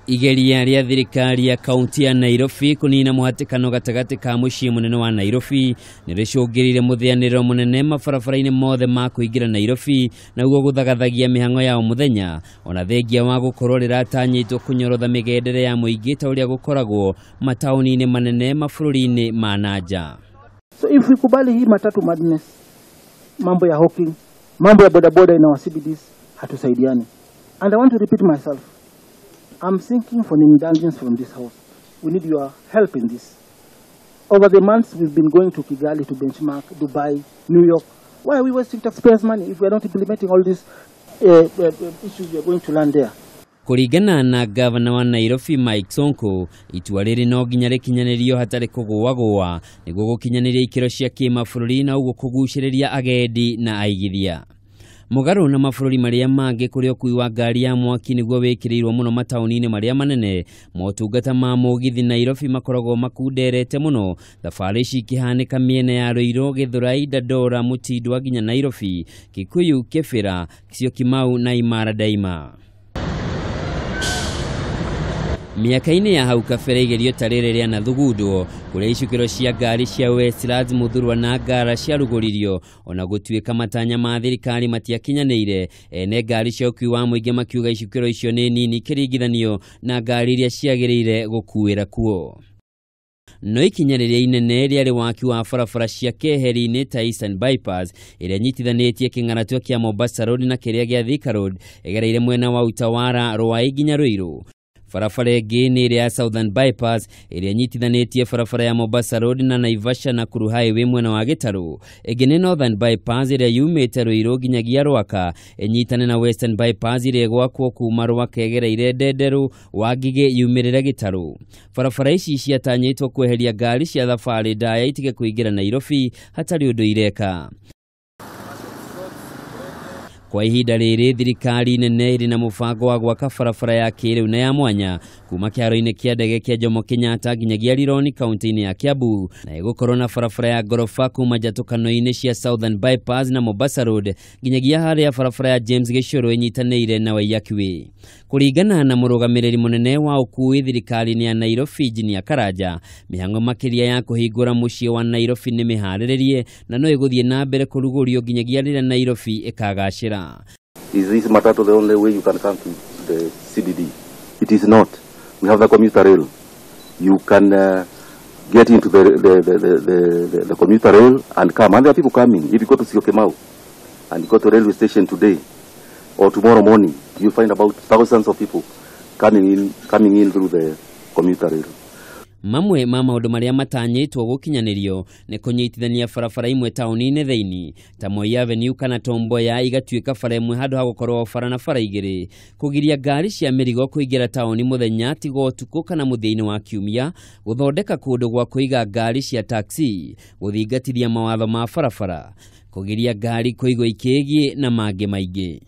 Igeria ria thirikari ya kaunti ya Nairobi kunina muhatikano gatagati ka mucii munene wa Nairobi niricungiriire muthianiro munene mabarabara-ini mothe ma kuingira Nairobi na ugo guthagathagia mihango ya muthenya ona thengia wa gukorwo riratanyitwo kunyorotha migendere ya muingi ta uria gukoragwo matauni-ini manene mabũrũri-ini ma nanja. So if we kubali hii matatu madness, mambo ya hawking, mambo ya bodaboda in our CBDs, hatusaidiani. And I want to repeat myself. I'm thinking for an indulgence from this house. We need your help in this. Over the months, we've been going to Kigali to benchmark, Dubai, New York. Why are we wasting taxpayers' money if we are not implementing all these issues we are going to learn there? Kuringana na gavana wa Nairobi Mike Sonko, Itua riri no nginya rikinyanirio hatari kugwa niguo gukinyaniria ikiro cia kimabũrũri na uguo kugucĩrĩria agendi na aigithia. Mugaru na mabũrũri maria mangĩ kũrĩa ũkui wa ngari ya mwaki nĩguo wĩkĩrĩirwo mũno mataũni-inĩ maria manene, motungata ma mũgithi Nairobi makoragwo makunderete mũno, thabarĩ ici ikĩhanĩka mĩena ya Ruiru, Gĩthũrai, Dandora, Mũtindwa nginya Nairobi, Kikuyu, Kĩbĩra, Syokimau na Imara daima. Miaka-inĩ ya hau kabere igerio ta rĩrĩ rĩa nathugundwo kũrĩa icukĩro cia ngari cia Westlands, Muthurwa na Ngara ciarugũririo ona gũtuĩka matanya ma thirikari matiakinyanĩire. Ene ngari cia ũkui wa mũingĩ makiuga icukĩro icio nĩ nini kĩringithanio na ngari iria ciagĩrĩire gũkuĩra kuo. No ikinya rĩrĩa inene rĩarĩ waki wa barabara cia keheri-inĩ ta Eastern Bypass ĩrĩa nyitithanĩtie kĩng'aratũ kĩa Mombasa Road na kĩrĩa gĩa Thika Road ĩgereire mwena wa Utawara, Rwai nginya Ruiru. Barabara ĩngĩ nĩ ĩrĩa ya Southern Bypass ĩrĩa nyitithanĩtie barabara ya Mombasa Road na Naivasha na Kuru Highway mwena wa Gĩtarũ. Ĩngĩ nĩ Northern Bypass ĩrĩa yumĩte Ruiru nginyagia Rwaka ĩnyitane na Western Bypass ĩrĩa ĩgwakwo kuma Rwaka ĩgereire Ndenderu, Wangigĩ yumĩrĩre Gĩtarũ. Barabara ici ciatanyĩtwo kweheria ngari cia thabarĩ ndaya itige kũingĩra Nairobi hatarĩ ũndũ ireka. Kwa ihinda rĩrĩ thirikari nene ĩrĩ na mũbango wa gwaka barabara ya kĩrĩu na ya mwanya kuma kĩharo-inĩ kĩa ndege kĩa Jomo Kenyatta nginyagia Rironi kaunti-inĩ ya Kiambu, na ĩgũkorwo na barabara ya ngorofa kuma njatũkano-inĩ cia Southern Bypass na Mombasa Road nginyagia harĩa barabara ya James Gĩcũrũ ĩnyitanĩire na Waiyaki. Kũringana na mũrũgamĩrĩri mũnene wa ukuui thirikari-inĩ ya Nairobi Engineer Karanja, mĩhango makiria ya kũhingũra mucii wa Nairobi nĩ mĩharĩrĩrie na no ĩgũthiĩ na mbere kũrugũrio nginyagia rĩrĩa Nairobi ĩkagacĩra. Is this matatu the only way you can come to the CBD? It is not. We have the commuter rail. You can get into the commuter rail and come. And there are people coming. If you go to Syokimau and you go to railway station today or tomorrow morning, you find about thousands of people coming in through the commuter rail. Mamwe ma maũndũ marĩa matanyĩtwo gũkinyanĩrio nĩ kũnyitithania barabara imwe taũni-inĩ thĩinĩ ta Moi Avenue kana Tom Mboya igatuĩka bara ĩmwe handũ ha gũkorwo bara na bara igĩrĩ, kũgiria ngari cia mĩrigo kũingĩra taũni mũthenya tiga ũtukũ kana mũthia-inĩ wa kiumia, gũthondeka kũndũ gwa kũiga ngari cia taxi, gũthingatithia mawatho ma barabara, kũgiria ngari kũigwo ikĩgiĩ na mangĩ maingĩ.